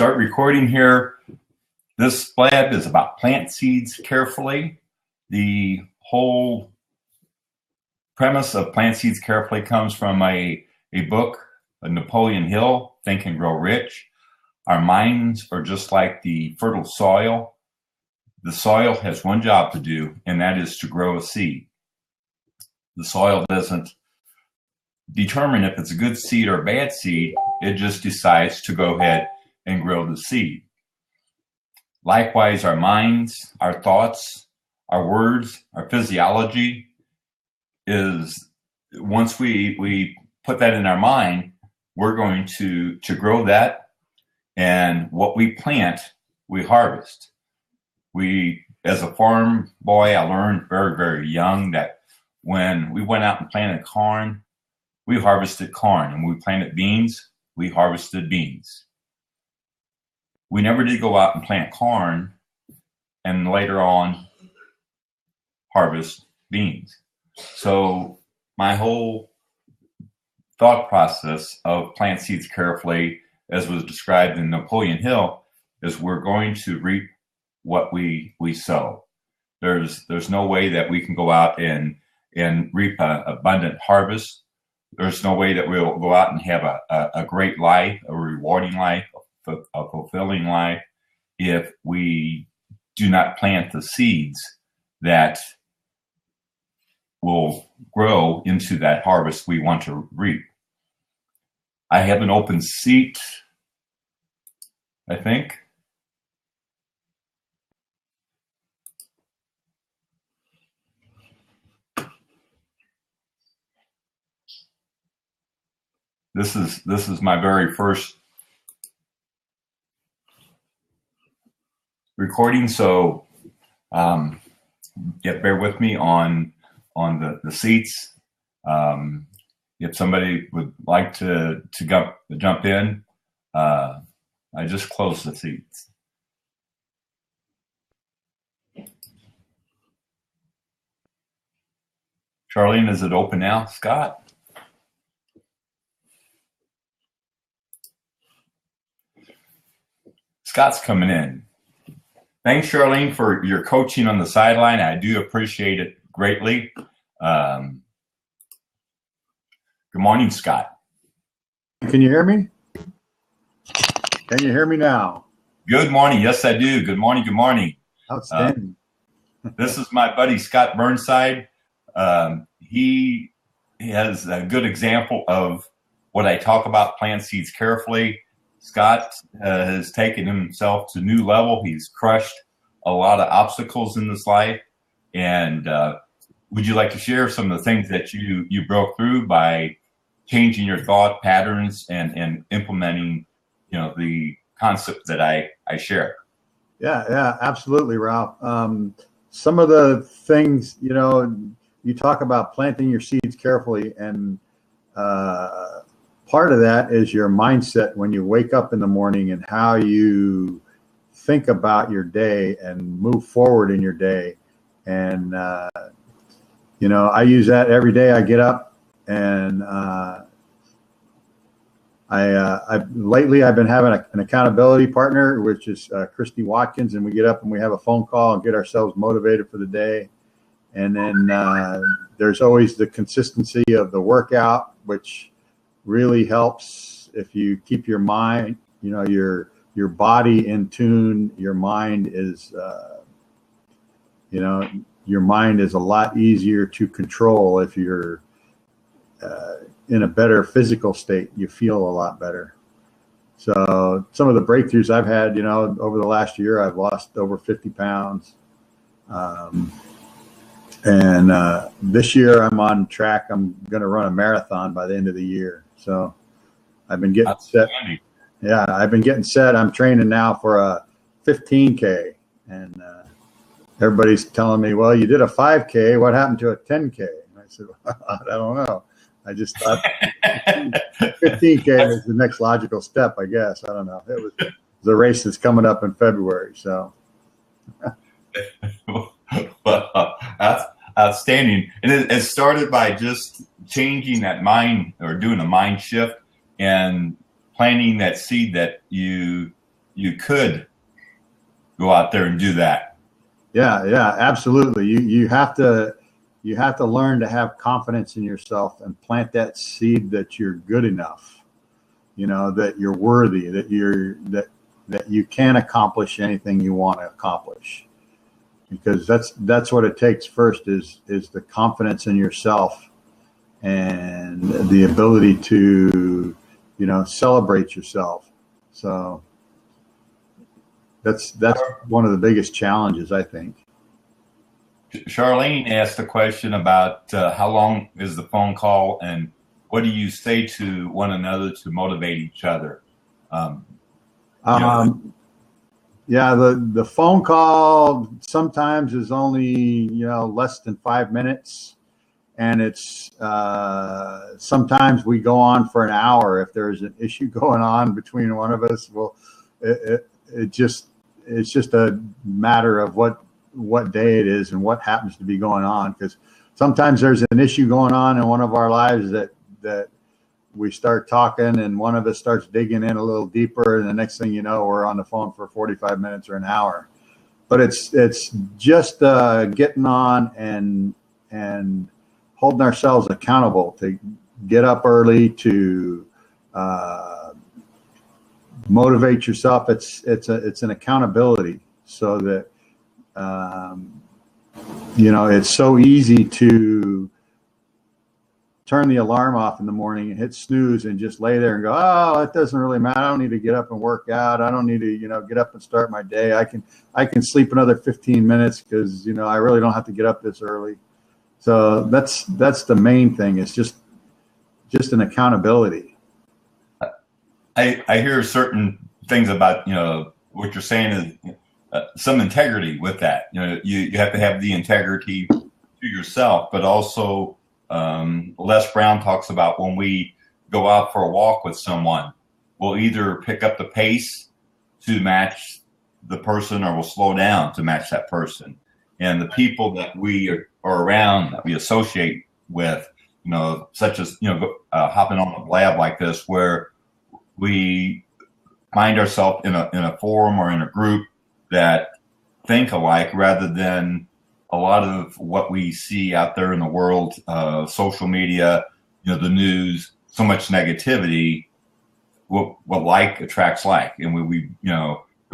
start recording here. This blab is about plant seeds carefully. The whole premise of Plant Seeds Carefully comes from a book, Napoleon Hill, Think and Grow Rich. Our minds are just like the fertile soil. The soil has one job to do, and that is to grow a seed. The soil doesn't determine if it's a good seed or a bad seed. It just decides to go ahead and grow the seed. Likewise, our minds, our thoughts, our words, our physiology is, once we put that in our mind, we're going to grow that, and what we plant, we harvest. As a farm boy, I learned very, very young that when we went out and planted corn, we harvested corn, and when we planted beans, we harvested beans. We never did go out and plant corn and later on harvest beans. So my whole thought process of Plant Seeds Carefully, as was described in Napoleon Hill, is we're going to reap what we sow. There's no way that we can go out and reap an abundant harvest. There's no way that we'll go out and have a great life, a rewarding life, a fulfilling life, if we do not plant the seeds that will grow into that harvest we want to reap. I have an open seat, I think. This is my very first recording, so bear with me on the seats. If somebody would like to jump in, I just closed the seats. Charlene, is it open now? Scott? Scott's coming in. Thanks, Charlene, for your coaching on the sideline. I do appreciate it greatly. Good morning, Scott. Can you hear me? Can you hear me now? Good morning. Yes, I do. Good morning. Good morning. Outstanding. This is my buddy, Scott Burnside. He has a good example of what I talk about, Plant Seeds Carefully. Scott has taken himself to a new level. He's crushed a lot of obstacles in this life. And would you like to share some of the things that you broke through by changing your thought patterns and implementing, the concept that I share? Yeah, absolutely, Ralph. Some of the things, you talk about planting your seeds carefully, and part of that is your mindset when you wake up in the morning and how you think about your day and move forward in your day. And, I use that every day. I get up, and lately I've been having an accountability partner, which is Christy Watkins, and we get up and we have a phone call and get ourselves motivated for the day. And then there's always the consistency of the workout, which really helps if you keep your mind, your body in tune. Your mind is, your mind is a lot easier to control if you're in a better physical state. You feel a lot better. So some of the breakthroughs I've had, over the last year, I've lost over 50 pounds. And this year I'm on track. I'm going to run a marathon by the end of the year. So I've been getting set. Yeah, I've been getting set. I'm training now for a 15K. And everybody's telling me, well, you did a 5K. What happened to a 10K? And I said, well, I don't know. I just thought 15K was the next logical step, I guess. I don't know. It was the race that's coming up in February. So. Well, that's outstanding. And it started by just changing that mind, or doing a mind shift and planting that seed that you you could go out there and do that. Yeah, absolutely. You have to learn to have confidence in yourself and plant that seed that you're good enough, that you're worthy, that you can accomplish anything you want to accomplish, because that's what it takes first is the confidence in yourself and the ability to celebrate yourself. So that's one of the biggest challenges, I think. Charlene asked a question about how long is the phone call, and what do you say to one another to motivate each other? Yeah, the phone call sometimes is only less than 5 minutes, and it's sometimes we go on for an hour if there's an issue going on between one of us. Well, it's just a matter of what day it is and what happens to be going on, because sometimes there's an issue going on in one of our lives that we start talking and one of us starts digging in a little deeper, and the next thing you know, we're on the phone for 45 minutes or an hour. But it's just getting on and holding ourselves accountable to get up early, to motivate yourself. It's an accountability, so that it's so easy to turn the alarm off in the morning and hit snooze and just lay there and go, oh, it doesn't really matter. I don't need to get up and work out. I don't need to, get up and start my day. I can sleep another 15 minutes because, I really don't have to get up this early. So that's the main thing. It's just an accountability. I hear certain things about, what you're saying is some integrity with that. You have to have the integrity to yourself, but also Les Brown talks about when we go out for a walk with someone, we'll either pick up the pace to match the person or we'll slow down to match that person. And the people that we are around, that we associate with, such as, hopping on a lab like this, where we find ourselves in a forum or in a group that think alike, rather than a lot of what we see out there in the world, social media, the news, so much negativity. What like attracts like, and we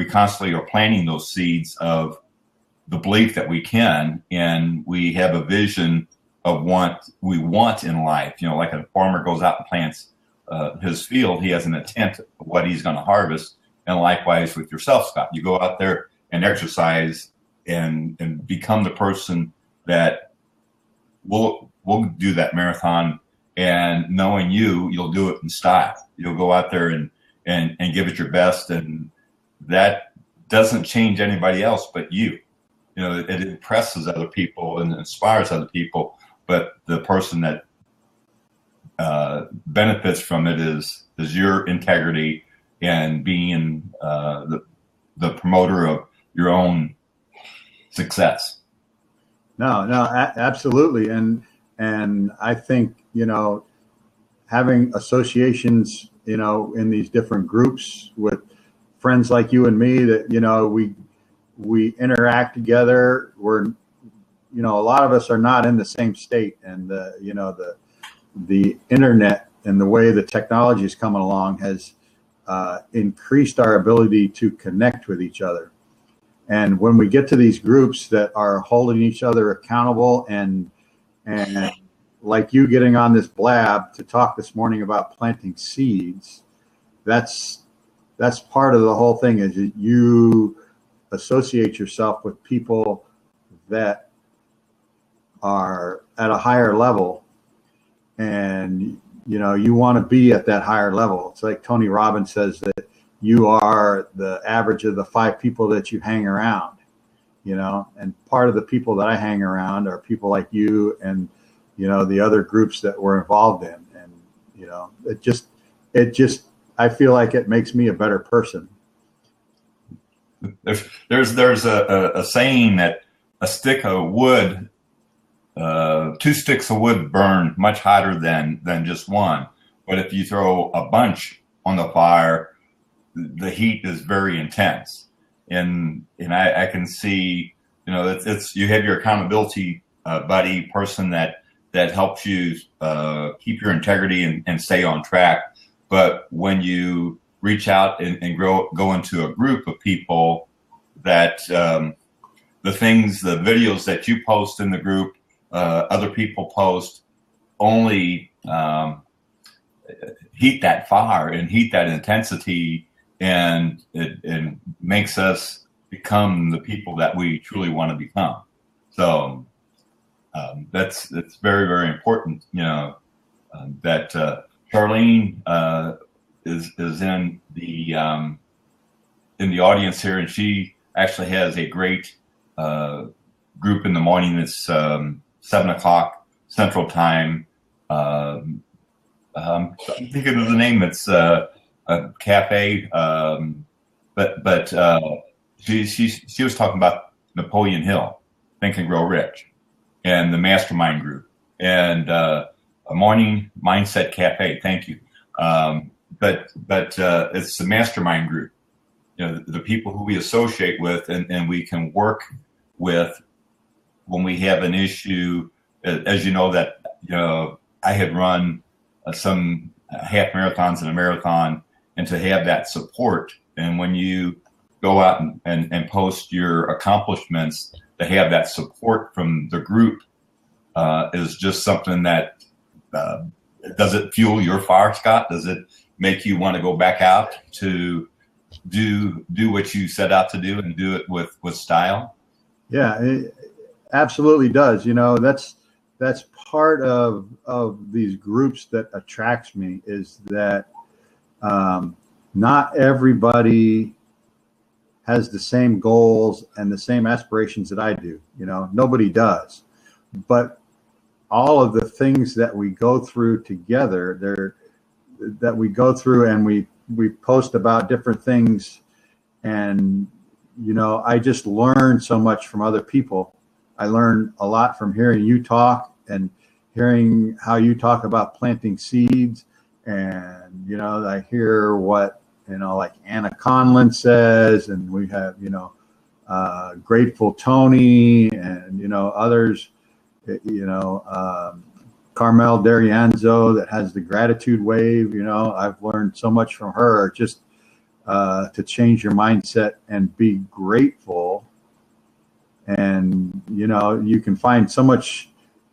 constantly are planting those seeds of the belief that we can, and we have a vision of what we want in life. Like a farmer goes out and plants his field, he has an intent of what he's going to harvest, and likewise with yourself, Scott. You go out there and exercise and become the person that will do that marathon, and knowing you'll do it in style. You'll go out there and give it your best, and that doesn't change anybody else but you. It impresses other people and inspires other people, but the person that benefits from it is your integrity and being the promoter of your own success. No, absolutely. And I think, having associations, in these different groups with friends like you and me that, we interact together. We're, a lot of us are not in the same state, and the internet and the way the technology is coming along has increased our ability to connect with each other. And when we get to these groups that are holding each other accountable, and like you getting on this blab to talk this morning about planting seeds, that's part of the whole thing, is that you associate yourself with people that are at a higher level, and you want to be at that higher level. It's like Tony Robbins says that you are the average of the 5 people that you hang around, and part of the people that I hang around are people like you and, the other groups that we're involved in. And, it just, I feel like it makes me a better person. There's a saying that a stick of wood, 2 sticks of wood burn much hotter than just one. But if you throw a bunch on the fire, the heat is very intense, and I can see, it's you have your accountability buddy person that helps you keep your integrity and stay on track. But when you reach out and go into a group of people that the videos that you post in the group, other people post, only heat that fire and heat that intensity, and it makes us become the people that we truly want to become. So that's very, very important. That Charlene is in the audience here, and she actually has a great group in the morning. It's 7 o'clock Central Time. I'm thinking of the name. It's a cafe, but she was talking about Napoleon Hill, Think and Grow Rich, and the Mastermind Group, and a Morning Mindset Cafe. Thank you. But it's the Mastermind Group. The people who we associate with and we can work with when we have an issue. As you know, that I had run some half marathons and a marathon, and to have that support, and when you go out and post your accomplishments, to have that support from the group is just something that does it fuel your fire, Scott? Does it make you want to go back out to do what you set out to do and do it with style? Yeah, it absolutely does. That's part of these groups that attracts me, is that not everybody has the same goals and the same aspirations that I do. Nobody does, but all of the things that we go through together, and we post about different things, and I just learn so much from other people. I learn a lot from hearing you talk and hearing how you talk about planting seeds. And, I hear what, like Anna Conlon says, and we have, Grateful Tony and, others, Carmel Darianzo that has the gratitude wave. I've learned so much from her, just to change your mindset and be grateful. And, you can find so much,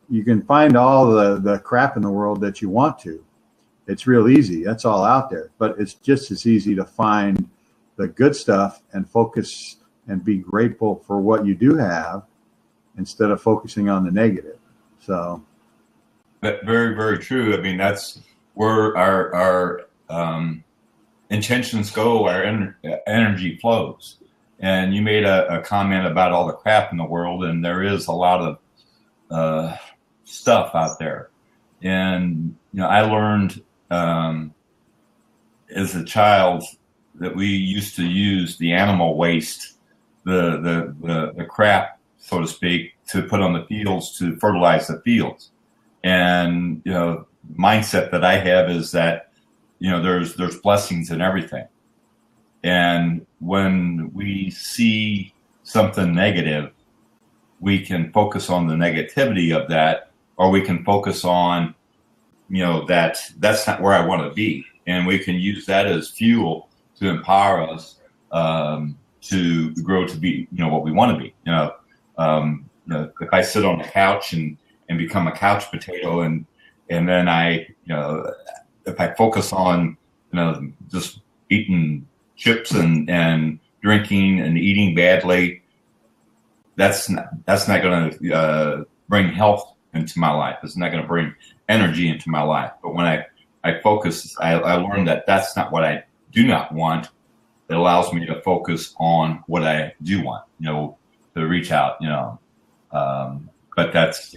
you can find all the crap in the world that you want to. It's real easy. That's all out there. But it's just as easy to find the good stuff and focus and be grateful for what you do have instead of focusing on the negative. So. Very, very true. I mean, that's where our intentions go, our energy flows. And you made a comment about all the crap in the world, and there is a lot of stuff out there. And I learned as a child that we used to use the animal waste, the crap, so to speak, to put on the fields to fertilize the fields. And mindset that I have is that there's blessings in everything. And when we see something negative, we can focus on the negativity of that, or we can focus on, that's not where I want to be. And we can use that as fuel to empower us to grow to be, what we want to be. If I sit on the couch and become a couch potato, and then if I focus on, just eating chips and drinking and eating badly, that's not going to bring health into my life. It's not going to bring energy into my life. But when I focus, I learned that that's not what I do not want. It allows me to focus on what I do want, to reach out, but that's,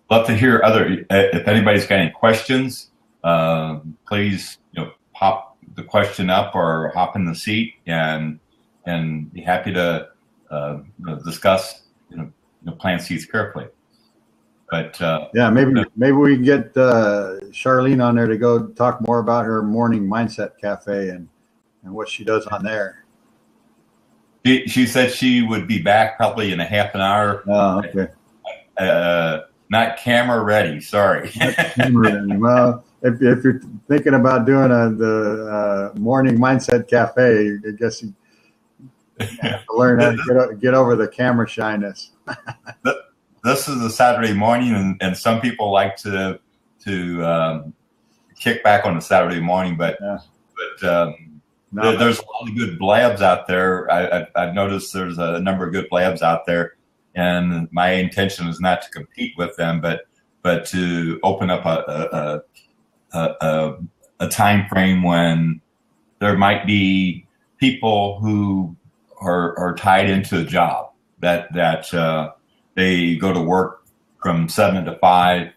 love to hear if anybody's got any questions, please, pop the question up or hop in the seat and be happy to discuss, plant seeds carefully. But yeah, maybe we can get Charlene on there to go talk more about her morning mindset cafe and and what she does on there. She said she would be back probably in a half an hour. Oh, okay. Not camera ready. Sorry. Well, if you're thinking about doing the morning mindset cafe, I guess you have to learn how to get over the camera shyness. This is a Saturday morning, and some people like to kick back on a Saturday morning, but there's a lot of good blabs out there. I've noticed there's a number of good blabs out there, and my intention is not to compete with them, but to open up a time frame when there might be people who are tied into a job that they go to work from 7 to 5,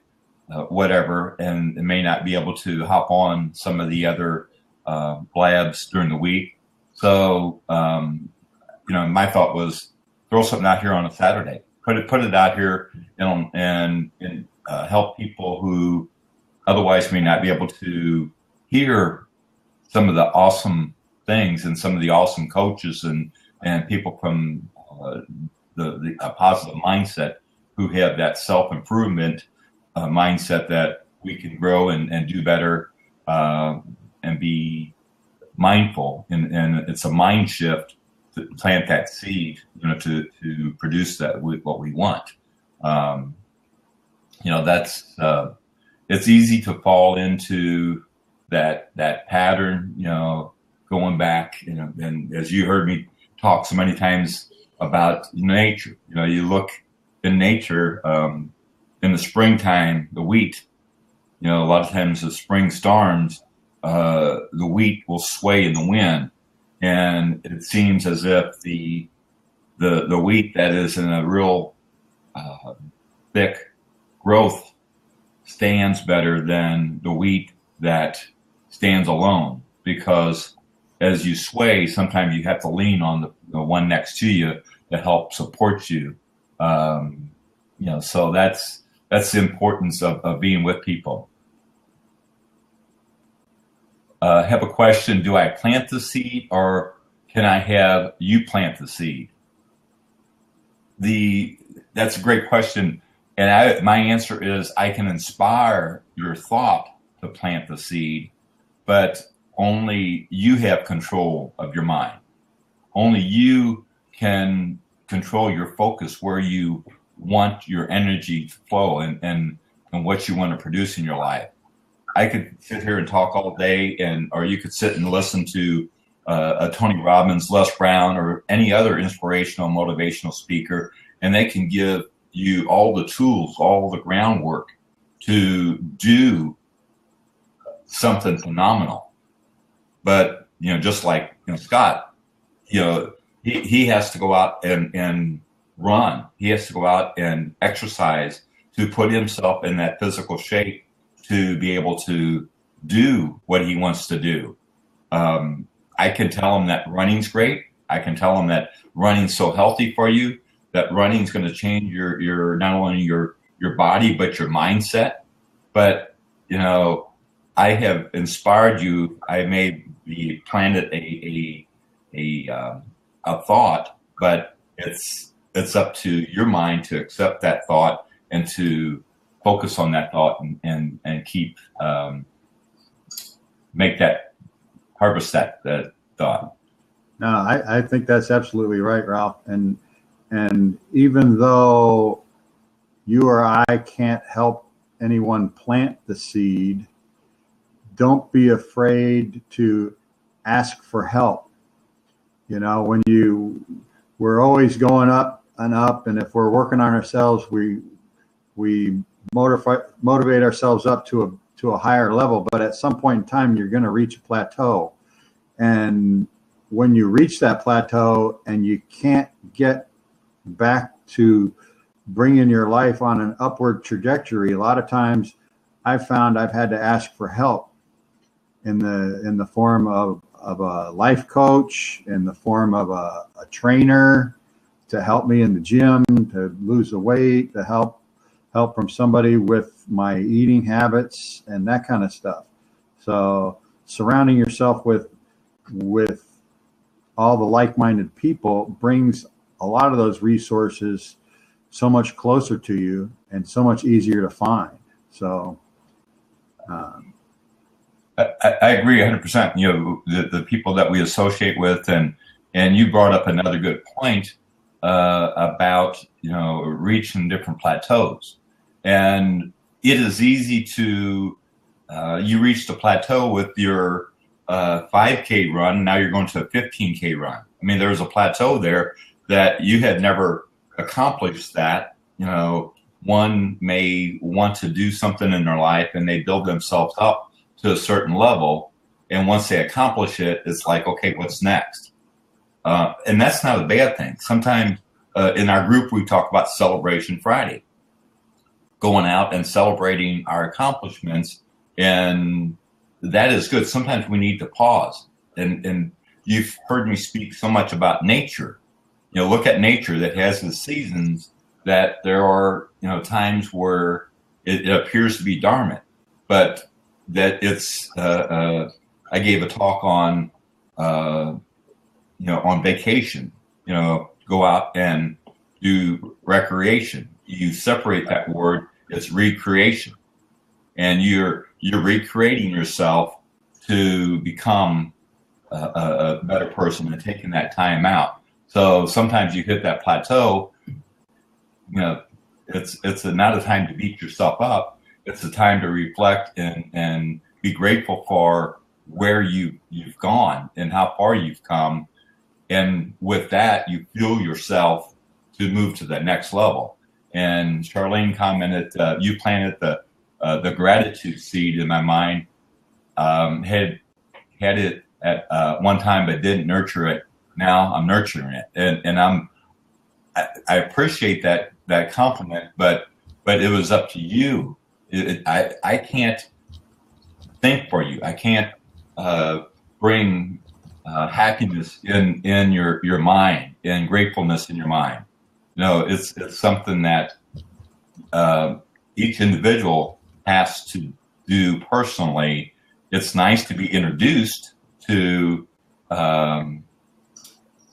whatever, and may not be able to hop on some of the other blabs during the week. So, my thought was throw something out here on a Saturday, put it out here and help people who otherwise may not be able to hear some of the awesome things and some of the awesome coaches and people from the positive mindset who have that self-improvement mindset that we can grow and do better and be mindful. And it's a mind shift to plant that seed, to produce that with what we want. That's it's easy to fall into that pattern, going back, and as you heard me talk so many times about nature, you look in nature, in the springtime, the wheat, a lot of times the spring storms, the wheat will sway in the wind, and it seems as if the wheat that is in a real thick growth stands better than the wheat that stands alone, because as you sway, sometimes you have to lean on the one next to you to help support you. So that's the importance of being with people. Have a question. Do I plant the seed, or can I have you plant the seed? That's a great question. And my answer is I can inspire your thought to plant the seed, but only you have control of your mind. Only you can control your focus, where you want your energy to flow and what you want to produce in your life. I could sit here and talk all day, or you could sit and listen to a Tony Robbins, Les Brown, or any other inspirational, motivational speaker, and they can give you all the tools, all the groundwork to do something phenomenal. But, just like Scott, he has to go out and run. He has to go out and exercise to put himself in that physical shape to be able to do what he wants to do. I can tell him that running's great. I can tell him that running's so healthy for you, that running's going to change your not only your body, but your mindset. But, I have inspired you. I may be planted a thought, but it's up to your mind to accept that thought and to focus on that thought and keep harvest that thought. No, I think that's absolutely right, Ralph. And even though you or I can't help anyone plant the seed, don't be afraid to ask for help. When we're always going up and up, and if we're working on ourselves, we motivate ourselves up to a higher level. But at some point in time, you're going to reach a plateau. And when you reach that plateau and you can't get back to bringing your life on an upward trajectory, a lot of times I've found I've had to ask for help in the form of a life coach, in the form of a trainer to help me in the gym, to lose the weight, to help from somebody with my eating habits and that kind of stuff. So surrounding yourself with all the like-minded people brings a lot of those resources so much closer to you and so much easier to find. So I agree 100%. You know, the people that we associate with, and you brought up another good point about, you know, reaching different plateaus. And it is easy to, you reach the plateau with your 5K run. Now you're going to a 15K run. I mean, there's a plateau there that you had never accomplished that. You know, one may want to do something in their life and they build themselves up to a certain level. And once they accomplish it, it's like, okay, what's next? And that's not a bad thing. Sometimes in our group, we talk about Celebration Friday, going out and celebrating our accomplishments. And that is good. Sometimes we need to pause. And you've heard me speak so much about nature. You know, look at nature that has the seasons, that there are, you know, times where it appears to be dormant, but that it's, I gave a talk on, you know, on vacation, you know, go out and do recreation. You separate that word, it's recreation. And you're recreating yourself to become a better person and taking that time out. So sometimes you hit that plateau, you know, it's not a time to beat yourself up. It's a time to reflect and be grateful for where you've gone and how far you've come. And with that, you fuel yourself to move to the next level. And Charlene commented, you planted the gratitude seed in my mind, had it at one time, but didn't nurture it. Now I'm nurturing it. And I appreciate that compliment, but it was up to you. I can't think for you. I can't bring happiness in your mind and gratefulness in your mind. No, it's something that each individual has to do personally. It's nice to be introduced to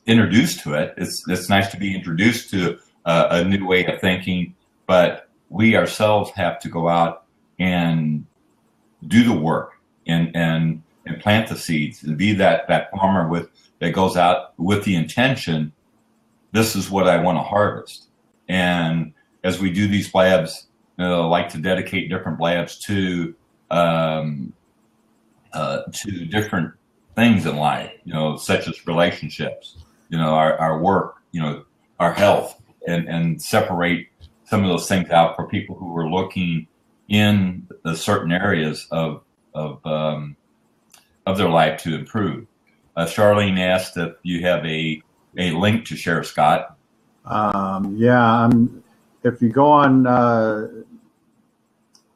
it. It's nice to be introduced to a new way of thinking, but we ourselves have to go out and do the work and plant the seeds and be that farmer that goes out with the intention, this is what I want to harvest. And as we do these blabs, I like to dedicate different blabs to different things in life, you know, such as relationships, you know, our work, you know, our health, and separate some of those things out for people who are looking in the certain areas of their life to improve. Charlene asked if you have a link to share, Scott. Yeah, if you go on, I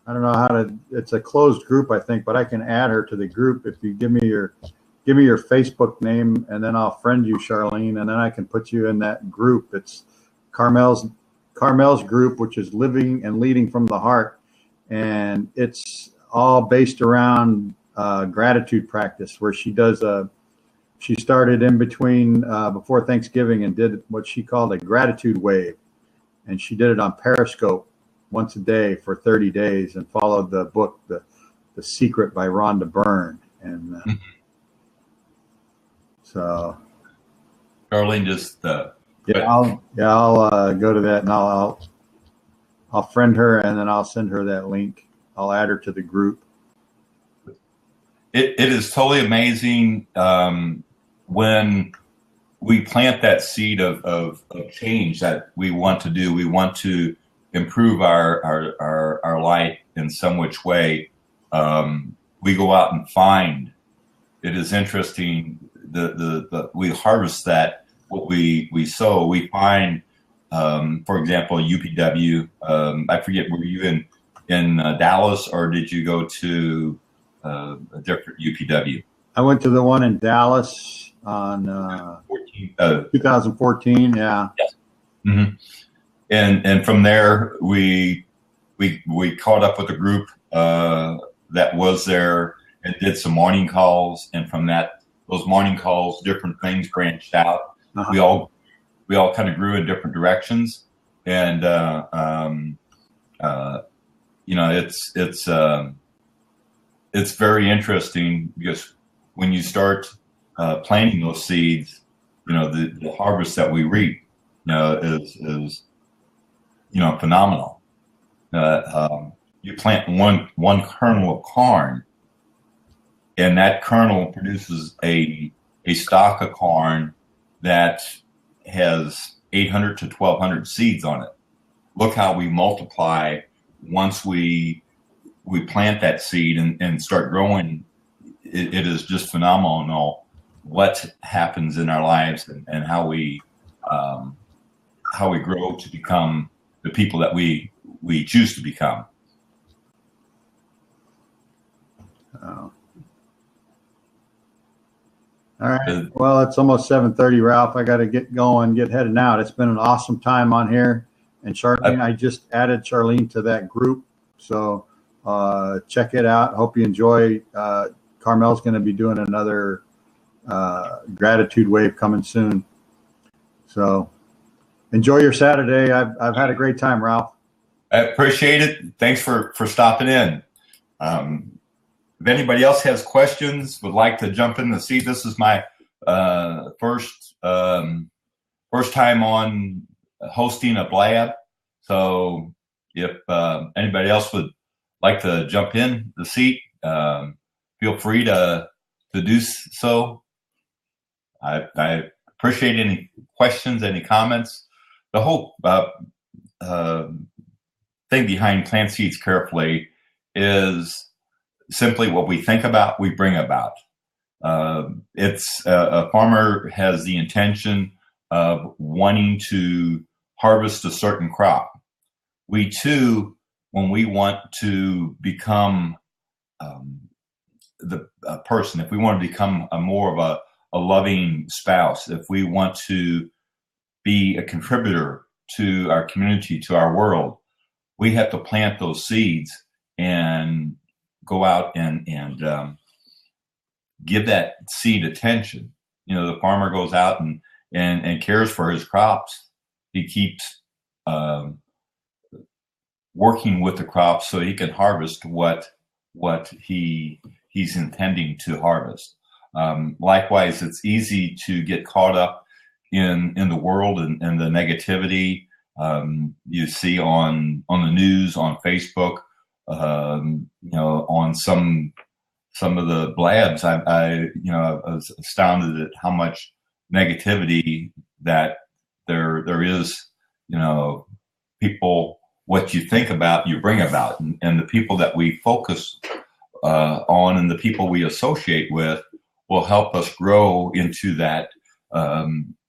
don't know how to, it's a closed group, I think, but I can add her to the group if you give me your Facebook name, and then I'll friend you, Charlene, and then I can put you in that group. It's Carmel's group, which is Living and Leading from the Heart, and it's all based around gratitude practice, where she started in between before Thanksgiving and did what she called a gratitude wave, and she did it on Periscope once a day for 30 days and followed the book The Secret by Rhonda Byrne. And so Charlene just I'll go to that, and I'll friend her, and then I'll send her that link. I'll add her to the group. It is totally amazing when we plant that seed of change that we want to do. We want to improve our life in some which way. We go out and find. It is interesting. We harvest that what we sow. We find, for example, UPW. I forget, were you in Dallas, or did you go to a different UPW? I went to the one in Dallas on 2014. Yeah. Yes. Mm-hmm. And from there we caught up with a group that was there and did some morning calls, and from that those morning calls, different things branched out. We all kind of grew in different directions, and it's very interesting because when you start planting those seeds, the harvest that we reap, is phenomenal. You plant one kernel of corn, and that kernel produces a stalk of corn that has 800 to 1,200 seeds on it. Look how we multiply once we plant that seed and start growing. It is just phenomenal what happens in our lives and how we grow to become the people that we choose to become. All right. Well, it's almost 7:30, Ralph. I got to get going, get heading out. It's been an awesome time on here. And Charlene, I just added Charlene to that group. So check it out. Hope you enjoy. Carmel's going to be doing another gratitude wave coming soon. So enjoy your Saturday. I've had a great time, Ralph. I appreciate it. Thanks for stopping in. If anybody else has questions, would like to jump in to see, this is my first time on hosting a blab. So if anybody else would like to jump in the seat, feel free to do so. I appreciate any questions, any comments. The whole thing behind Plant Seeds Carefully is simply what we think about, we bring about. It's a farmer has the intention of wanting to harvest a certain crop. We too, when we want to become the person, if we want to become more of a loving spouse, if we want to be a contributor to our community, to our world, we have to plant those seeds and go out and give that seed attention. The farmer goes out and cares for his crops. He keeps working with the crops so he can harvest what he's intending to harvest. Likewise, it's easy to get caught up in the world and the negativity you see on the news, on Facebook, on some of the blabs. I was astounded at how much negativity that there is. People, what you think about, you bring about, and the people that we focus on and the people we associate with will help us grow into that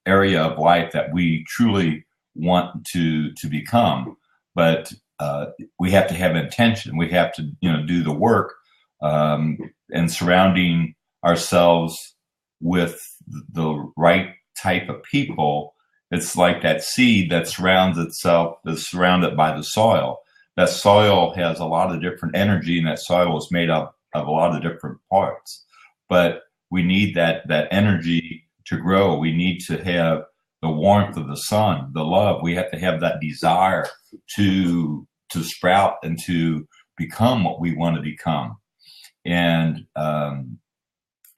area of life that we truly want to become. But we have to have intention. We have to, do the work and surrounding ourselves with the right type of people. It's like that seed that surrounds itself, is surrounded by the soil. That soil has a lot of different energy, and that soil is made up of a lot of different parts. But we need that energy to grow. We need to have the warmth of the sun, the love. We have to have that desire to sprout and to become what we want to become. And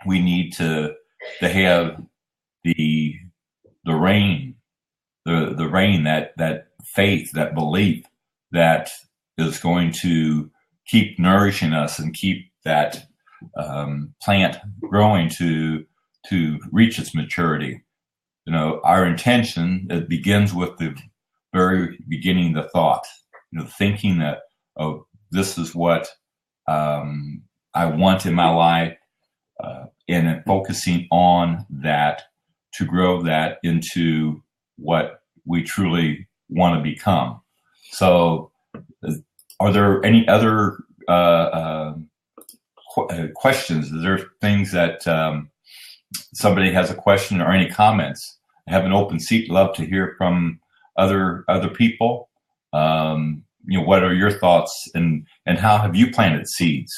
we need to have the rain, the rain, that faith, that belief that is going to keep nourishing us and keep that plant growing to reach its maturity. Our intention, it begins with the very beginning, the thought, thinking that, oh, this is what I want in my life, and then focusing on that to grow that into what we truly want to become. So are there any other questions? Is there things that somebody has a question or any comments? I have an open seat. Love to hear from other people. What are your thoughts, and how have you planted seeds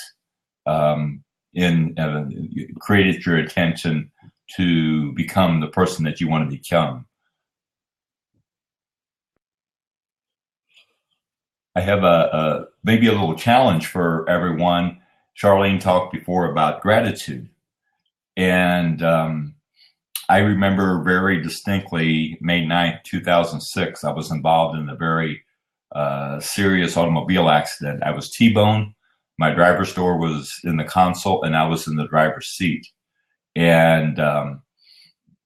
created your attention to become the person that you want to become. I have maybe a little challenge for everyone. Charlene talked before about gratitude. And I remember very distinctly May 9th, 2006, I was involved in a very serious automobile accident. I was T-boned. My driver's door was in the console, and I was in the driver's seat. And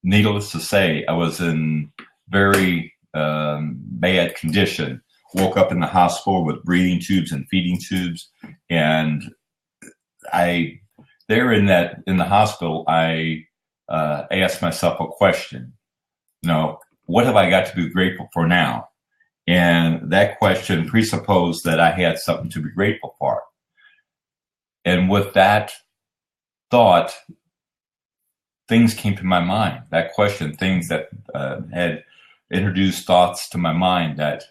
needless to say, I was in very bad condition. Woke up in the hospital with breathing tubes and feeding tubes. And there in the hospital, I asked myself a question. What have I got to be grateful for now? And that question presupposed that I had something to be grateful for. And with that thought, things came to my mind. That question, things that had introduced thoughts to my mind that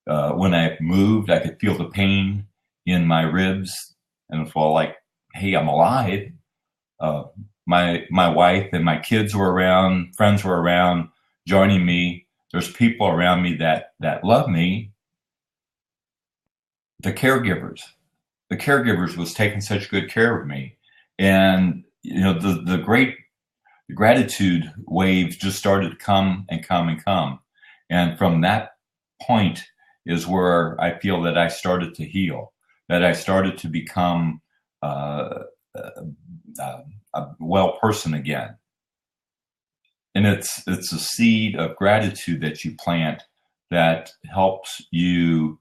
when I moved, I could feel the pain in my ribs and feel like, hey, I'm alive. My wife and my kids were around, friends were around, joining me. There's people around me that love me. The caregivers was taking such good care of me. And, the great gratitude waves just started to come and come and come. And from that point is where I feel that I started to heal, that I started to become a well person again. And it's a seed of gratitude that you plant that helps you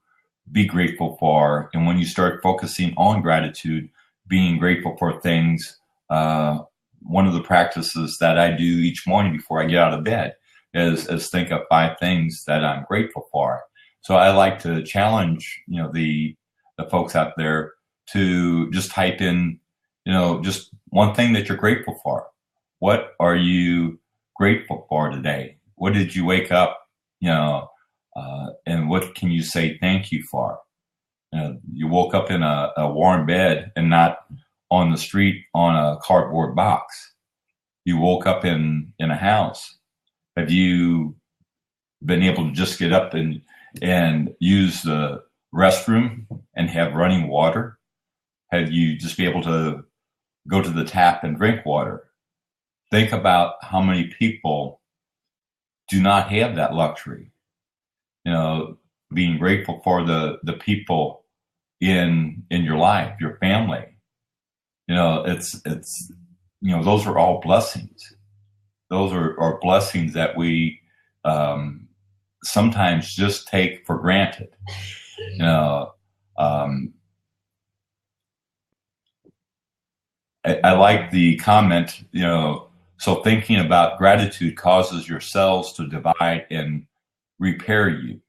be grateful for. And when you start focusing on gratitude, being grateful for things, one of the practices that I do each morning before I get out of bed is think of 5 things that I'm grateful for. So I like to challenge, the folks out there to just type in, just one thing that you're grateful for. What are you grateful for today? What did you wake up, and what can you say thank you for? You woke up in a warm bed and not on the street on a cardboard box. You woke up in a house. Have you been able to just get up and use the restroom and have running water? Have you just be able to go to the tap and drink water? Think about how many people do not have that luxury. Being grateful for the people in your life, your family. It's those are all blessings. Those are blessings that we sometimes just take for granted. I like the comment, so thinking about gratitude causes your cells to divide and repair you.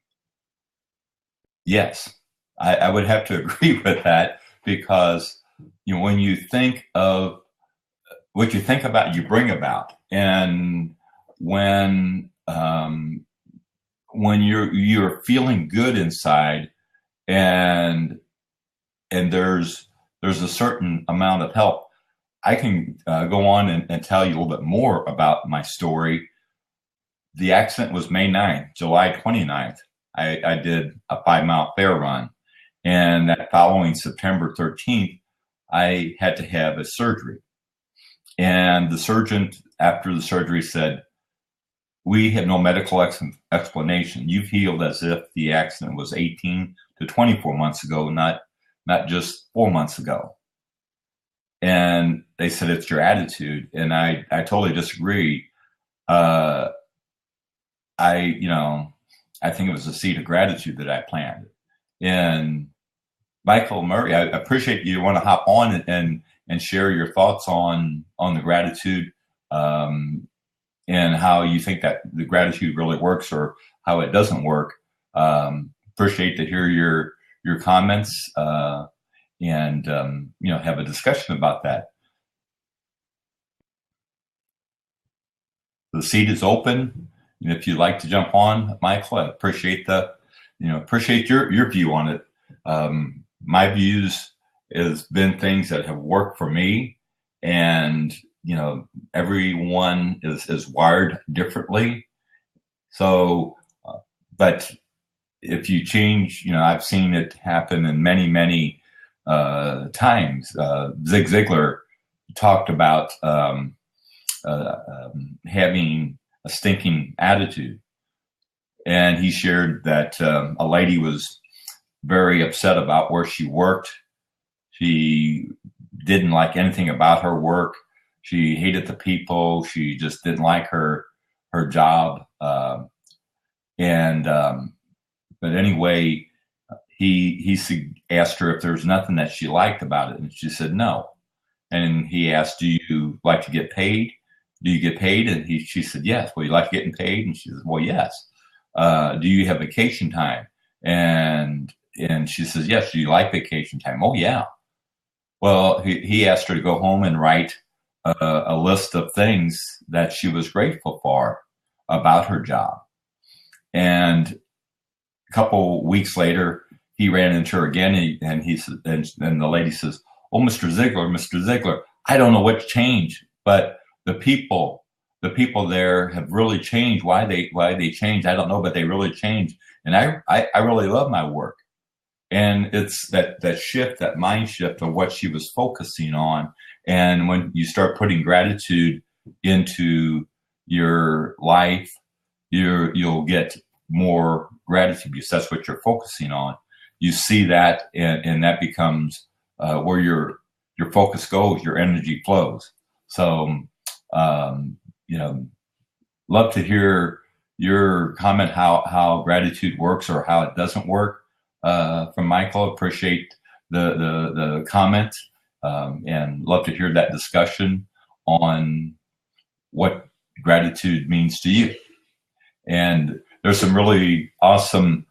Yes, I would have to agree with that, because when you think of what you think about, you bring about. And when you're feeling good inside, and there's a certain amount of help. I can go on and tell you a little bit more about my story. The accident was May 9th, July 29th. I did a 5-mile fair run. And that following September 13th, I had to have a surgery. And the surgeon, after the surgery, said, "We have no medical explanation. You've healed as if the accident was 18 to 24 months ago, not just 4 months ago." And they said, "It's your attitude." And I totally disagree. I think it was a seed of gratitude that I planted. And Michael Murray, I appreciate you want to hop on and share your thoughts on the gratitude, and how you think that the gratitude really works or how it doesn't work. Appreciate to hear your comments, and have a discussion about that. The seat is open. And if you'd like to jump on, Michael, I appreciate your view on it. My views has been things that have worked for me, and everyone is wired differently. So, but if you change, I've seen it happen in many, many times. Zig Ziglar talked about having a stinking attitude. And he shared that a lady was very upset about where she worked. She didn't like anything about her work. She hated the people. She just didn't like her job. But anyway, he asked her if there was nothing that she liked about it, and she said no. And he asked, "Do you like to get paid? Do you get paid?" And she said, "Yes." "Well, you like getting paid?" And she said, "Well, yes." "Do you have vacation time?" And she says, "Yes." "Do you like vacation time?" "Oh, yeah." Well, he asked her to go home and write a list of things that she was grateful for about her job. And a couple weeks later, he ran into her again, and he said, and the lady says, "Oh, Mr. Ziegler, I don't know what changed, but the people there have really changed. Why they changed, I don't know, but they really changed. And I really love my work." And it's that shift, that mind shift of what she was focusing on. And when you start putting gratitude into your life, you'll get more gratitude because that's what you're focusing on. You see that, and that becomes where your focus goes, your energy flows. So, love to hear your comment how gratitude works or how it doesn't work. From Michael, appreciate the comment, and love to hear that discussion on what gratitude means to you. And there's some really awesome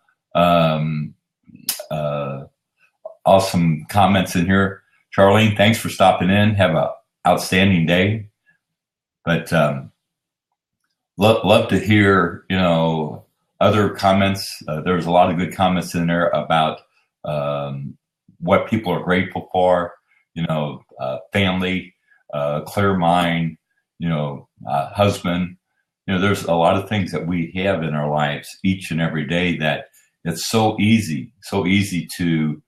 awesome comments in here. Charlene, thanks for stopping in. Have an outstanding day. But love to hear, other comments. There's a lot of good comments in there about what people are grateful for, family, clear mind, husband. There's a lot of things that we have in our lives each and every day that it's so easy to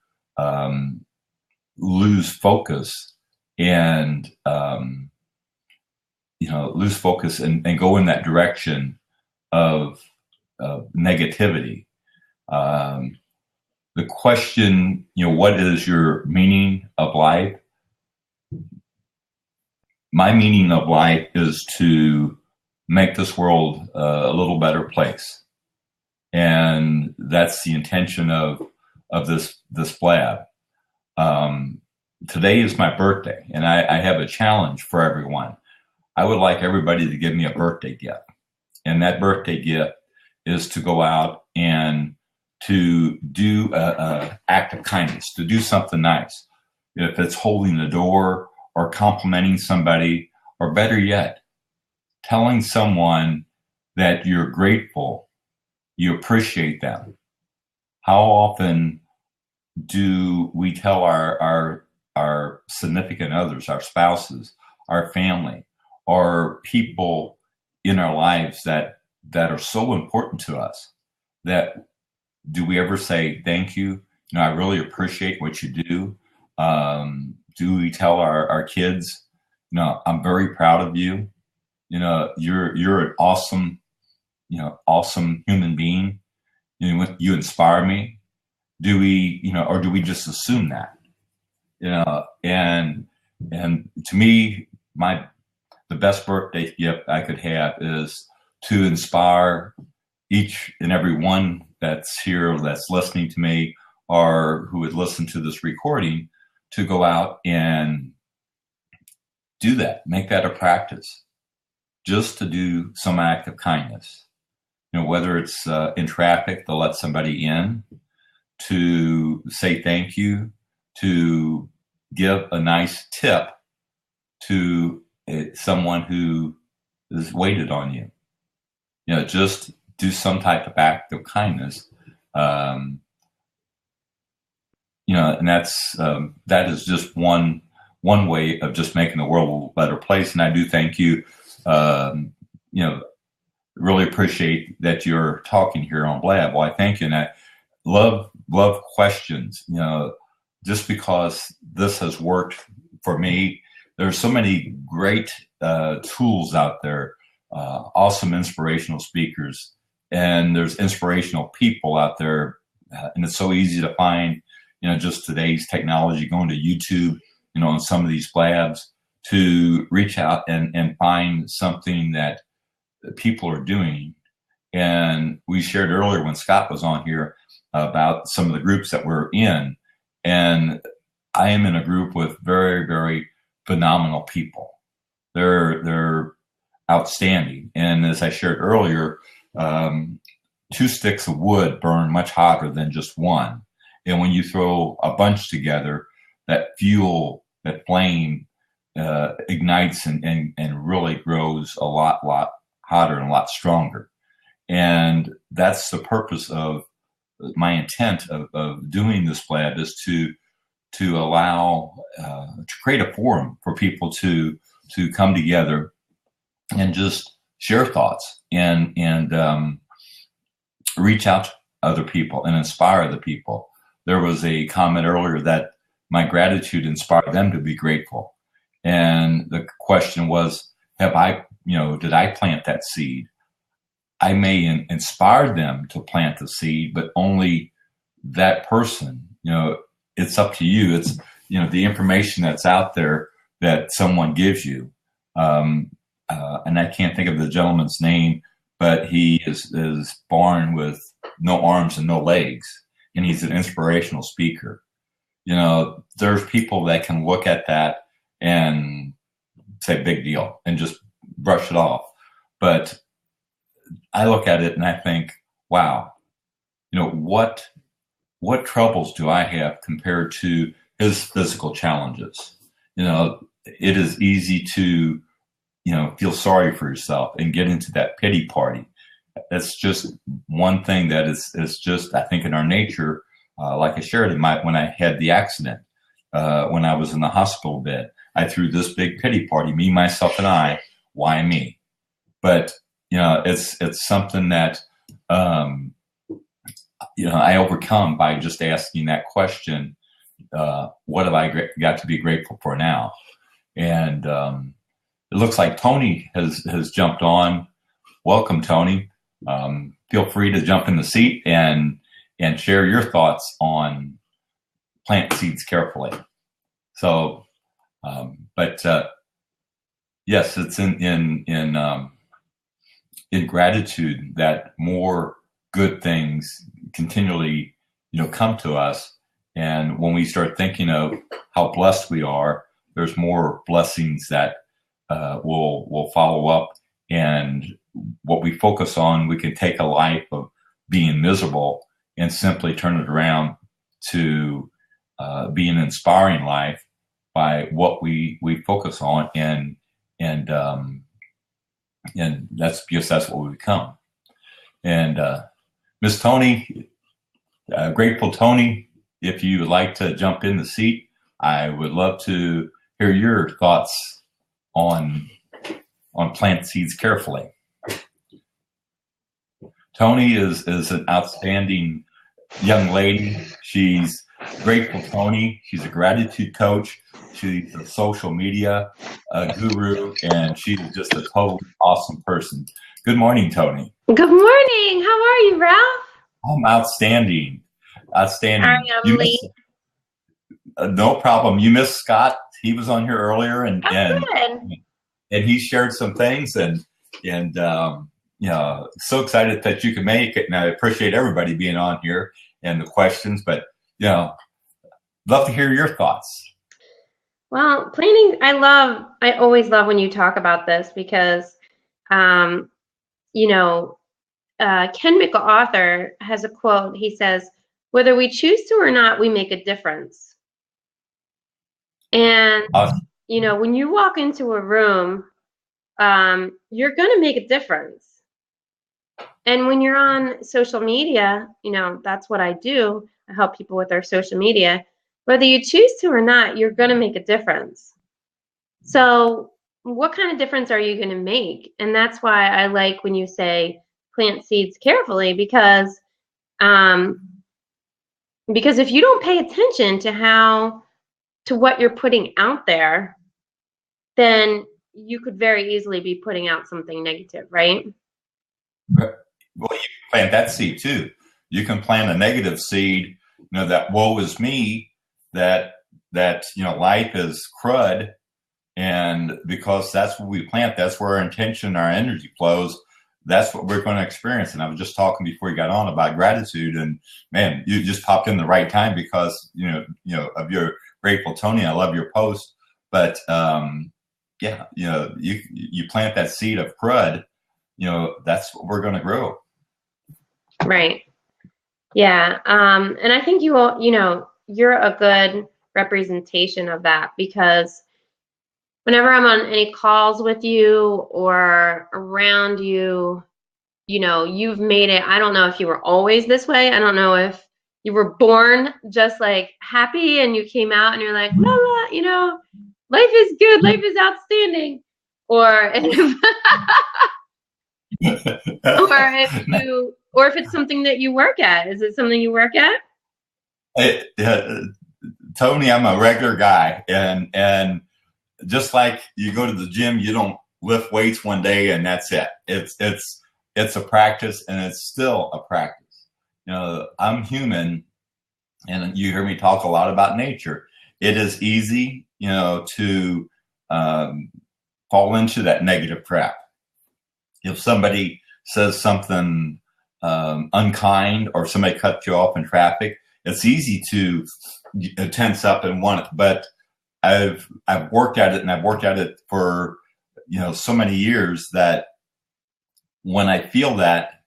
lose focus and lose focus and go in that direction of negativity. The question, what is your meaning of life? My meaning of life is to make this world a little better place. And that's the intention of this blab. Today is my birthday, and I have a challenge for everyone. I would like everybody to give me a birthday gift. And that birthday gift is to go out and to do an act of kindness, to do something nice. If it's holding the door or complimenting somebody, or better yet, telling someone that you're grateful, you appreciate them. How often do we tell our significant others, our spouses, our family, or people in our lives that are so important to us, that do we ever say thank you? I really appreciate what you do. Do we tell our kids, I'm very proud of you. You're an awesome, awesome human being. You inspire me. Do we, or do we just assume that? And to me, the best birthday gift I could have is to inspire each and every one that's here, that's listening to me, or who would listen to this recording, to go out and do that, make that a practice, just to do some act of kindness. Whether it's in traffic to let somebody in, to say thank you, to give a nice tip to someone who has waited on you. Just do some type of act of kindness. And that is just one one way of just making the world a better place. And I do thank you. You know, really appreciate that you're talking here on Blab. Well, I thank you, and I love questions. You know, just because this has worked for me, there's so many great tools out there, awesome inspirational speakers, and there's inspirational people out there, and it's so easy to find. You know, just today's technology, going to YouTube, you know, on some of these Blabs, to reach out and find something that people are doing. And we shared earlier when Scott was on here about some of the groups that we're in. And I am in a group with very, very phenomenal people. They're outstanding. And as I shared earlier, 2 sticks of wood burn much hotter than just one. And when you throw a bunch together, that fuel, that flame ignites and really grows a lot hotter and a lot stronger. And that's the purpose of my intent of doing this Blab, is to allow, to create a forum for people to come together and just share thoughts and reach out to other people and inspire other people. There was a comment earlier that my gratitude inspired them to be grateful. And the question was, did I plant that seed? I may inspire them to plant the seed, but only that person. You know, it's up to you. It's, you know, the information that's out there that someone gives you. And I can't think of the gentleman's name, but he is born with no arms and no legs. And he's an inspirational speaker. You know, there's people that can look at that and say big deal and just brush it off. But I look at it and I think, wow, you know, what troubles do I have compared to his physical challenges? You know, it is easy to, you know, feel sorry for yourself and get into that pity party. That's just one thing that is just, I think, in our nature. Like I shared when I had the accident, when I was in the hospital bed, I threw this big pity party, me, myself, and I. Why me? But you know, it's something that you know, I overcome by just asking that question: what have I got to be grateful for now? And it looks like Tony has jumped on. Welcome, Tony. Feel free to jump in the seat and share your thoughts on plant seeds carefully. So, but yes, it's in gratitude that more good things continually, you know, come to us. And when we start thinking of how blessed we are, there's more blessings that will follow up. And what we focus on, we can take a life of being miserable and simply turn it around to be an inspiring life by what we focus on, and that's because that's what we become. And Miss Tony, Grateful Tony, if you would like to jump in the seat, I would love to hear your thoughts on plant seeds carefully. Tony is an outstanding young lady. She's Grateful Tony. She's a gratitude coach. She's a social media guru, and she's just a totally awesome person. Good morning, Tony. Good morning. How are you, Ralph? I'm outstanding. Outstanding. Sorry, I'm late. No problem. You missed Scott. He was on here earlier, and he shared some things, and you know, so excited that you can make it, and I appreciate everybody being on here and the questions. But you know, love to hear your thoughts. Well, planning, I always love when you talk about this because, you know, Ken MacArthur has a quote. He says, "Whether we choose to or not, we make a difference." And you know, when you walk into a room, you're going to make a difference. And when you're on social media, you know, that's what I do. I help people with their social media. whether you choose to or not, you're going to make a difference. So what kind of difference are you going to make? And that's why I like when you say plant seeds carefully, because if you don't pay attention to what you're putting out there, then you could very easily be putting out something negative, right? Well, you can plant that seed too. You can plant a negative seed, that woe is me, that life is crud. And because that's what we plant, that's where our intention, our energy flows. That's what we're going to experience. And I was just talking before you got on about gratitude, and man, you just popped in the right time because, of your Grateful Tony. I love your post, but, you plant that seed of crud, that's what we're going to grow. Right. Yeah. And I think you're a good representation of that, because whenever I'm on any calls with you or around you, you've made it. I don't know if you were always this way. I don't know if you were born just like happy and you came out and you're like, la, la, life is good, life is outstanding. Or if it's something that you work at. Is it something you work at? Tony, I'm a regular guy, and just like you go to the gym, you don't lift weights one day and that's it. It's a practice, and it's still a practice. I'm human, and you hear me talk a lot about nature. It is easy, to fall into that negative trap. If somebody says something unkind, or somebody cuts you off in traffic, it's easy to tense up and want it. But I've worked at it, and I've worked at it for so many years, that when I feel that,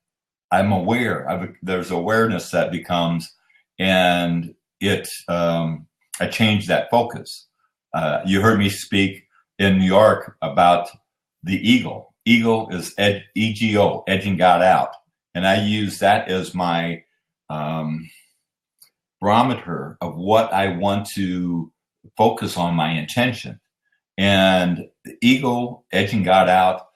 I'm aware. There's awareness that becomes, and I change that focus. You heard me speak in New York about the eagle. Eagle is EGO, edging God out, and I use that as my barometer of what I want to focus on, my intention. And the eagle, edging God out.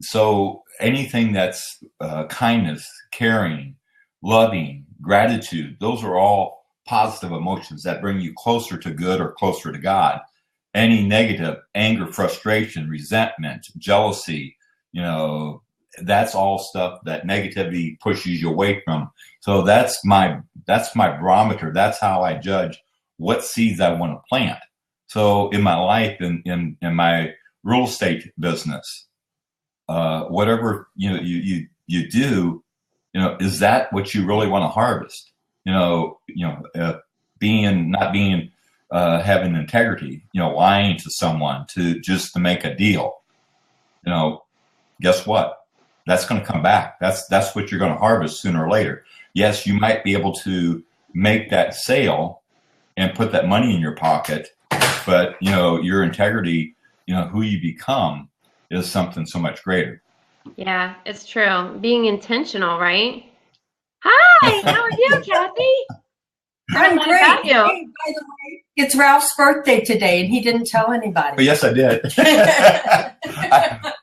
So anything that's kindness, caring, loving, gratitude, those are all positive emotions that bring you closer to good or closer to God. Any negative, anger, frustration, resentment, jealousy, that's all stuff that negativity pushes you away from. So that's my barometer. That's how I judge what seeds I want to plant. So in my life, in my real estate business, whatever you do, is that what you really want to harvest? Having integrity, lying to someone just to make a deal. Guess what? That's going to come back. That's what you're going to harvest sooner or later. Yes, you might be able to make that sale and put that money in your pocket, but your integrity, who you become, is something so much greater. Yeah, it's true. Being intentional, right? Hi, how are you, Kathy? I'm great. Hey, by the way, it's Ralph's birthday today, and he didn't tell anybody. Oh, yes, I did.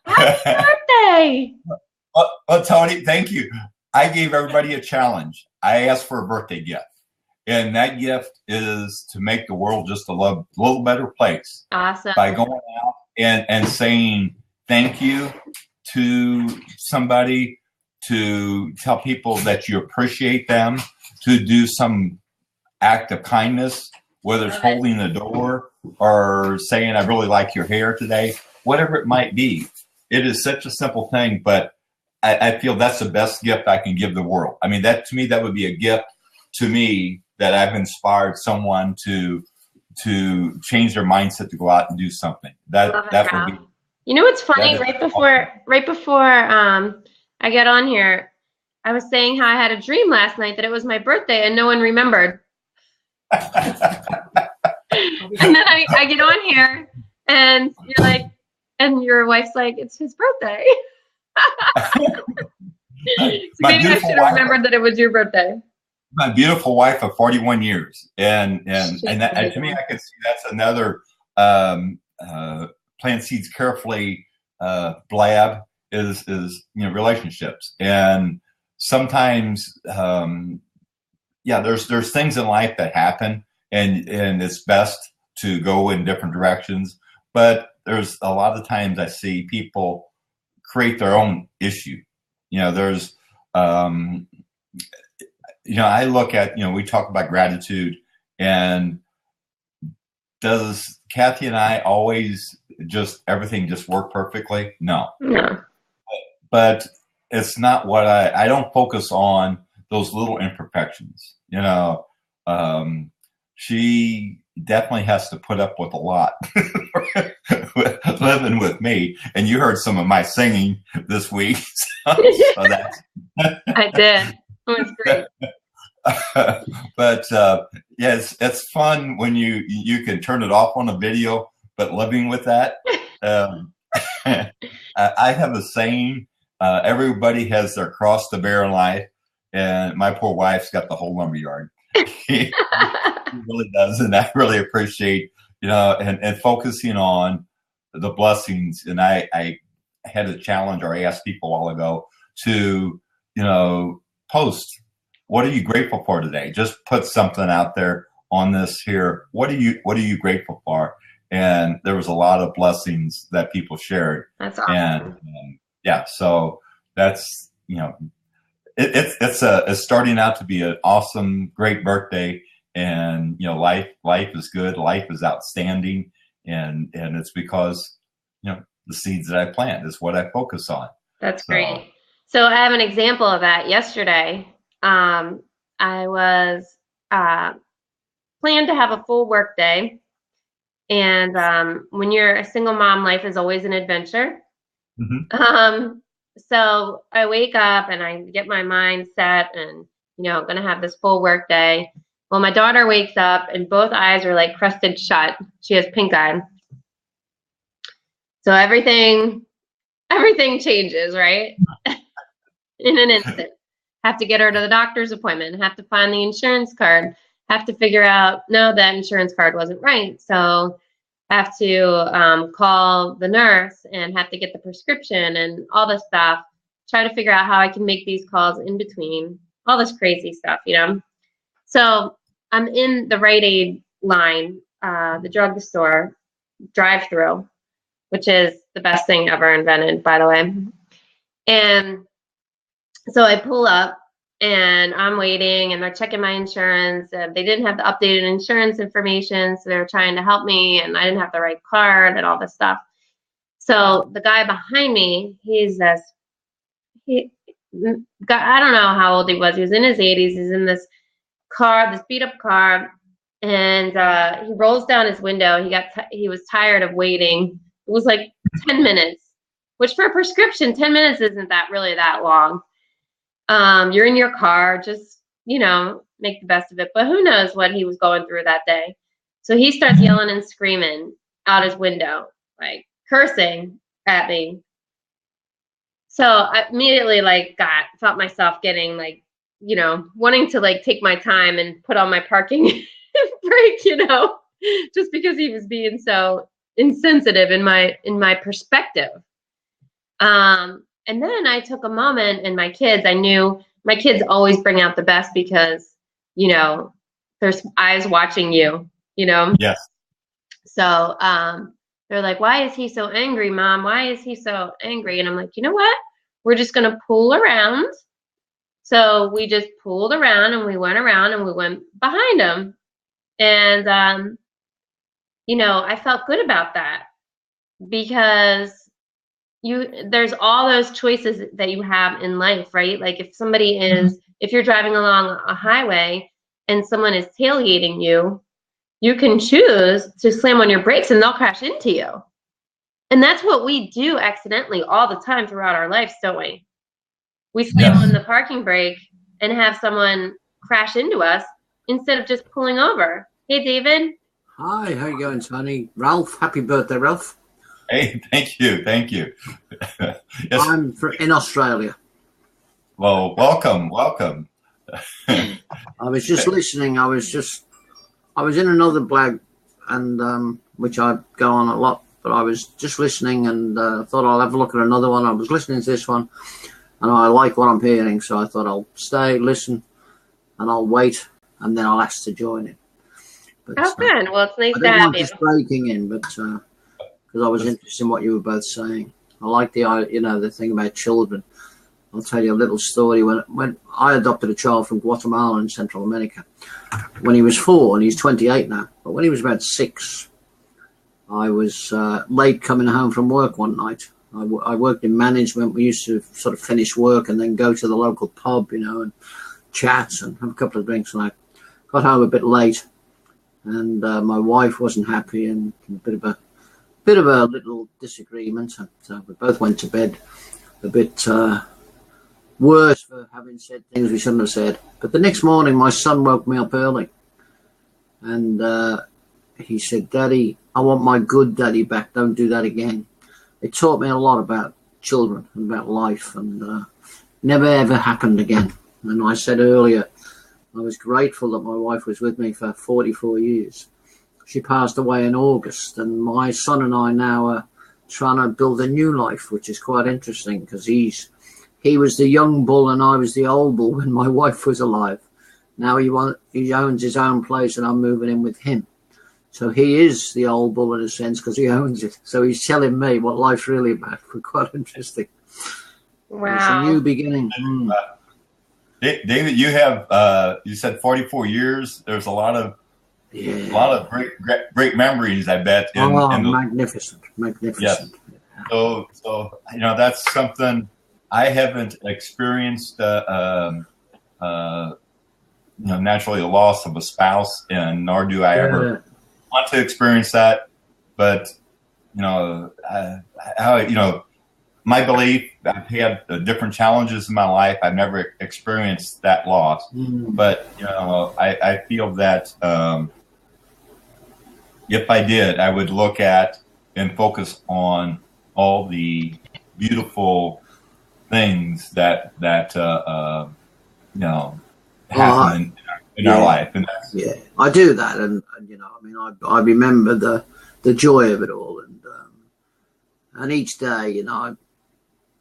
Happy birthday! Well, Tony, thank you. I gave everybody a challenge. I asked for a birthday gift, and that gift is to make the world just a little better place. Awesome. By going out and saying thank you to somebody, to tell people that you appreciate them, to do some act of kindness, whether it's holding the door or saying, I really like your hair today, whatever it might be. It is such a simple thing, but I feel that's the best gift I can give the world. I mean, that to me, that would be a gift to me, that I've inspired someone to change their mindset to go out and do something. That would be. You know what's funny? Right before I get on here, I was saying how I had a dream last night that it was my birthday and no one remembered. And then I get on here and you're like, and your wife's like, it's his birthday. So maybe I should have remembered that it was your birthday. my beautiful wife of 41 years, and to me, I could see that's another plant seeds carefully blab is relationships, and sometimes there's things in life that happen, and it's best to go in different directions, but there's a lot of times I see people create their own issue. There's I look at, we talk about gratitude, and does Kathy and I always everything just work perfectly? No. But it's not what I don't focus on those little imperfections. She definitely has to put up with a lot living with me. And you heard some of my singing this week. So that's I did. It was great. But it's fun when you can turn it off on a video, but living with that. I have a saying, everybody has their cross to bear in life, and my poor wife's got the whole lumberyard. She really does, and I really appreciate, and focusing on the blessings. And I had a challenge, or I asked people a while ago to, post, what are you grateful for today? Just put something out there on this here. What are you grateful for? And there was a lot of blessings that people shared. That's awesome. And so that's, it's starting out to be an awesome, great birthday. And, life is good. Life is outstanding. And it's because, the seeds that I plant is what I focus on. That's great. So I have an example of that. Yesterday, I was planned to have a full work day. And when you're a single mom, life is always an adventure. Mm-hmm. So I wake up and I get my mind set and, going to have this full work day. Well, my daughter wakes up and both eyes are like crusted shut. She has pink eye. So everything changes, right? In an instant. Have to get her to the doctor's appointment, have to find the insurance card, have to figure out, no, that insurance card wasn't right. So I have to call the nurse and have to get the prescription and all this stuff, try to figure out how I can make these calls in between, all this crazy stuff, So I'm in the Rite Aid line, the drugstore drive-through, which is the best thing ever invented, by the way. And so I pull up and I'm waiting and they're checking my insurance. And they didn't have the updated insurance information, so they were trying to help me, and I didn't have the right card and all this stuff. So the guy behind me, I don't know how old he was. He was in his 80s. He's in this car, this beat up car, and he rolls down his window. He was tired of waiting. It was like 10 minutes, which for a prescription, 10 minutes isn't really that long. You're in your car, just, make the best of it. But who knows what he was going through that day. So he starts yelling and screaming out his window, like cursing at me. So I immediately felt myself getting wanting to take my time and put on my parking brake, just because he was being so insensitive in my perspective. And then I took a moment, and I knew my kids always bring out the best because, there's eyes watching you, Yes. So they're like, why is he so angry, Mom? Why is he so angry? And I'm like, you know what? We're just going to pull around. So we just pulled around and we went around and we went behind him. And, I felt good about that because there's all those choices that you have in life, right? Like if you're driving along a highway and someone is tailgating you, you can choose to slam on your brakes and they'll crash into you. And that's what we do accidentally all the time throughout our lives, don't we? We slam on the parking brake and have someone crash into us instead of just pulling over. Hey, David. Hi, how you going, Tony? Ralph, happy birthday, Ralph. Hey, thank you. Yes. I'm in Australia. Well, welcome. I was just listening. I was in another blog, and which I go on a lot, but I was just listening and thought I'll have a look at another one. I was listening to this one, and I like what I'm hearing, so I thought I'll stay, listen, and I'll wait, and then I'll ask to join it. But, good. Well, it's nice I to didn't have want you. just breaking in, but because I was interested in what you were both saying. I like the thing about children. I'll tell you a little story. When I adopted a child from Guatemala in Central America, when he was 4, and he's 28 now, but when he was about 6, I was late coming home from work one night. I worked in management. We used to sort of finish work and then go to the local pub, and chat and have a couple of drinks. And I got home a bit late, and my wife wasn't happy, and a bit of a little disagreement. So we both went to bed a bit worse for having said things we shouldn't have said. But the next morning, my son woke me up early, and he said, "Daddy, I want my good daddy back. Don't do that again." It taught me a lot about children and about life, and never ever happened again. And I said earlier, I was grateful that my wife was with me for 44 years. She passed away in August, and my son and I now are trying to build a new life, which is quite interesting because he was the young bull and I was the old bull when my wife was alive. Now he owns his own place, and I'm moving in with him. So he is the old bull in a sense because he owns it. So he's telling me what life's really about. We're quite interesting. Wow. It's a new beginning. David, you have you said 44 years. There's a lot of great memories, I bet. Magnificent. Yes. So that's something I haven't experienced. Naturally, the loss of a spouse, and nor do I ever want to experience that. But my belief, I've had different challenges in my life. I've never experienced that loss, but I feel that if I did, I would look at and focus on all the beautiful things that happen in our life. And I do that, and I remember the joy of it all, and each day, I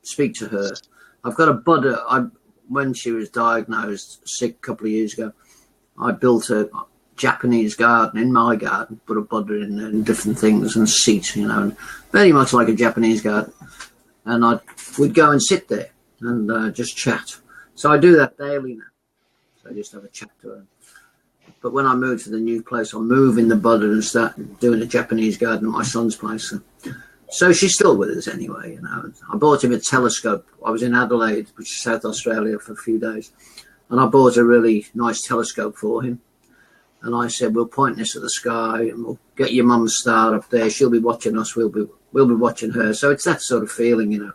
speak to her. I've got a Buddha. When she was diagnosed sick a couple of years ago, I built a Japanese garden in my garden, put a Buddha in there and different things and seats, and very much like a Japanese garden. And I would go and sit there and just chat. So I do that daily now. So I just have a chat to her. But when I move to the new place, I'll move in the Buddha and start doing a Japanese garden at my son's place. So she's still with us anyway, I bought him a telescope. I was in Adelaide, which is South Australia, for a few days. And I bought a really nice telescope for him. And I said, we'll point this at the sky and we'll get your mum's star up there. She'll be watching us. We'll be watching her. So it's that sort of feeling,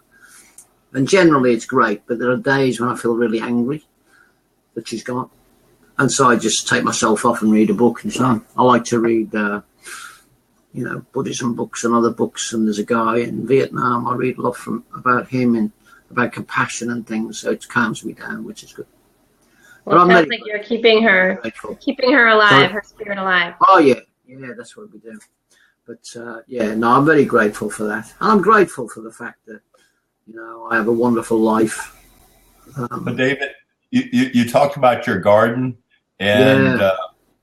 And generally it's great, but there are days when I feel really angry that she's gone. And so I just take myself off and read a book and so on. I like to read, Buddhism books and other books. And there's a guy in Vietnam I read a lot about him and about compassion and things. So it calms me down, which is good. Well, it sounds like you're keeping her alive, her spirit alive. Oh, yeah, that's what we do. But, I'm very grateful for that. And I'm grateful for the fact that, I have a wonderful life. But David, you talked about your garden, and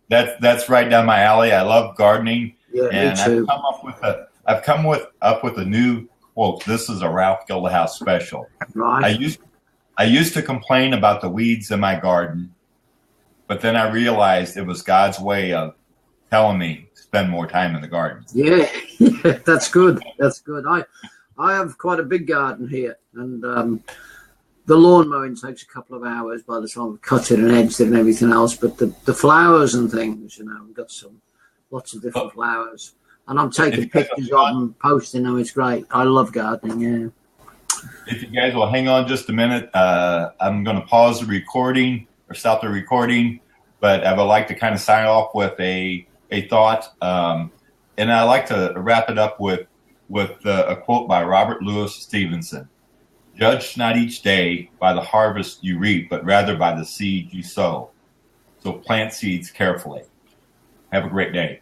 that's right down my alley. I love gardening. Yeah, and me too. I've come up with a new quote. This is a Ralph Gildahouse special. Right. I used to complain about the weeds in my garden, but then I realized it was God's way of telling me to spend more time in the garden. Yeah, that's good. That's good. I have quite a big garden here, and the lawn mowing takes a couple of hours by the time I've cut it and edged it and everything else. But the flowers and things, I've got lots of different flowers, and I'm taking pictures of them, posting them. It's great. I love gardening. Yeah. If you guys will hang on just a minute, I'm going to pause the recording or stop the recording, but I would like to kind of sign off with a thought, and I like to wrap it up with a quote by Robert Louis Stevenson. Judge not each day by the harvest you reap, but rather by the seed you sow. So plant seeds carefully. Have a great day.